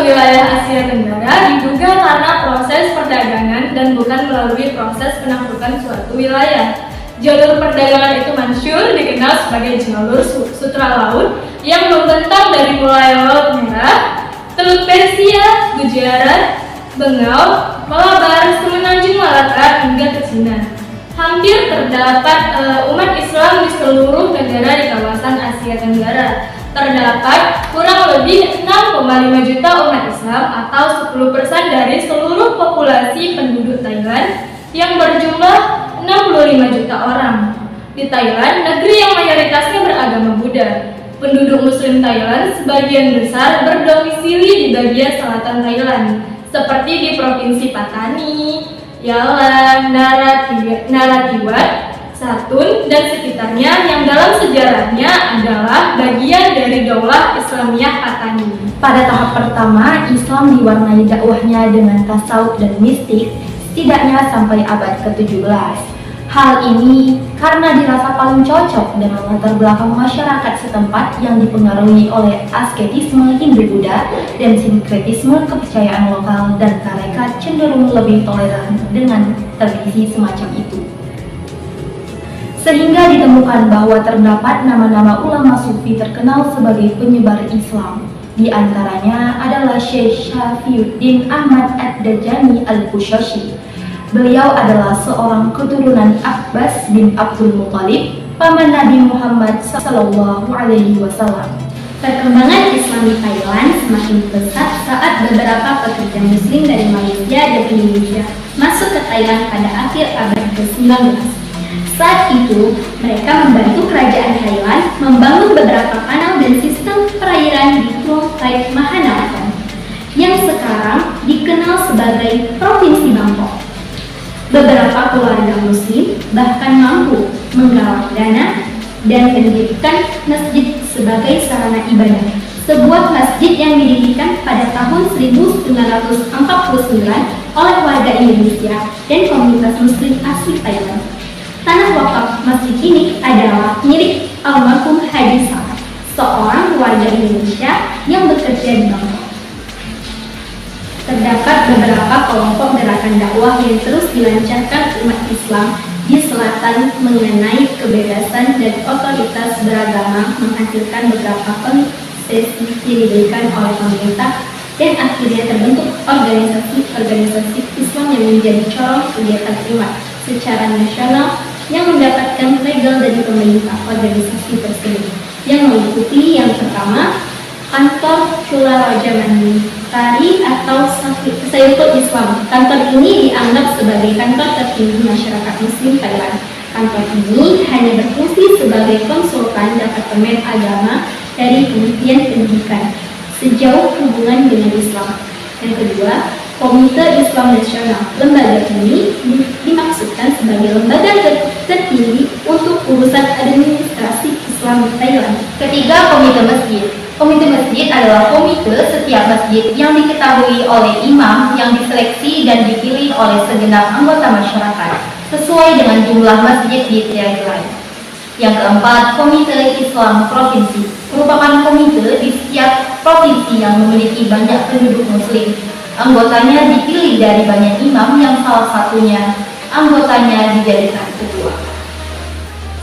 wilayah Asia Tenggara diduga karena proses perdagangan dan bukan melalui proses penaklukan suatu wilayah. Jalur perdagangan itu masyhur dikenal sebagai jalur sutra laut yang membentang dari mulai Laut Merah, Teluk Persia, Gujarat, Bengal, Malabar, Semenanjung Malaka hingga ke Cina. Hampir terdapat umat Islam di seluruh negara di kawasan Asia Tenggara. Terdapat kurang lebih 6,5 juta umat Islam atau 10% dari seluruh populasi penduduk Thailand yang berjumlah 65 juta orang. Di Thailand, negeri yang mayoritasnya beragama Buddha, penduduk Muslim Thailand sebagian besar berdomisili di bagian selatan Thailand, seperti di Provinsi Pattani, Yala, Narathiwat, Satun, dan sekitarnya yang dalam sejarahnya adalah bagian dari Daulah Islamiyah Pattani. Pada tahap pertama, Islam diwarnai dakwahnya dengan tasawuf dan mistik, setidaknya sampai abad ke-17. Hal ini karena dirasa paling cocok dengan latar belakang masyarakat setempat yang dipengaruhi oleh asketisme Hindu-Buddha dan sinkretisme kepercayaan lokal, dan tarekat cenderung lebih toleran dengan tradisi semacam itu. Sehingga ditemukan bahwa terdapat nama-nama ulama sufi terkenal sebagai penyebar Islam. Di antaranya adalah Syekh Syafiuddin Ahmad Ad-Dajjani Al-Qushashi. Beliau adalah seorang keturunan Abbas bin Abdul Muthalib, paman Nabi Muhammad SAW. Perkembangan Islam di Thailand semakin pesat saat beberapa pekerja Muslim dari Malaysia dan Indonesia masuk ke Thailand pada akhir abad ke-19. Saat itu, mereka membantu kerajaan Thailand membangun beberapa kanal dan sistem perairan di Klong Thai Mahanakhon, yang sekarang dikenal sebagai Provinsi Bangkok. Beberapa keluarga Muslim bahkan mampu menggalang dana dan mendirikan masjid sebagai sarana ibadah. Sebuah masjid yang didirikan pada tahun 1949 oleh warga Indonesia dan komunitas Muslim asli Thailand. Tanah wakaf masjid ini adalah milik almarhum Haji Sa'ad, seorang warga Indonesia yang bekerja di Bangkok. Terdapat beberapa kelompok gerakan dakwah yang terus dilancarkan umat Islam di selatan mengenai kebebasan dan otoritas beragama, menghasilkan beberapa konsesi yang diberikan oleh pemerintah, dan akhirnya terbentuk organisasi-organisasi Islam yang menjadi corong kegiatan umat secara nasional yang mendapatkan legal dari pemerintah. Organisasi tersebut yang mengikuti yang pertama, Kantor Chula Raja Mandiri atau Sayyidul Islam. Kantor ini dianggap sebagai kantor tertinggi masyarakat Muslim Thailand. Kantor ini hanya berfungsi sebagai konsultan Departemen Agama dari Kementerian Pendidikan sejauh hubungan dengan Islam. Yang kedua, Komite Islam Nasional. Lembaga ini dimaksudkan sebagai lembaga tertinggi untuk urusan administrasi Islam di Thailand. Ketiga, Komite Masjid. Komite masjid adalah komite setiap masjid yang diketahui oleh imam yang diseleksi dan dipilih oleh segenap anggota masyarakat sesuai dengan jumlah masjid di Thailand. Yang keempat, Komite Islam Provinsi merupakan komite di setiap provinsi yang memiliki banyak penduduk Muslim. Anggotanya dipilih dari banyak imam yang salah satunya anggotanya dijadikan ketua.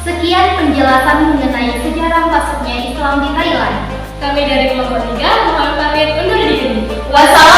Sekian penjelasan mengenai sejarah masuknya Islam di Thailand. Kami dari kelompok 3 mohon pamit undur diri. Wassalamualaikum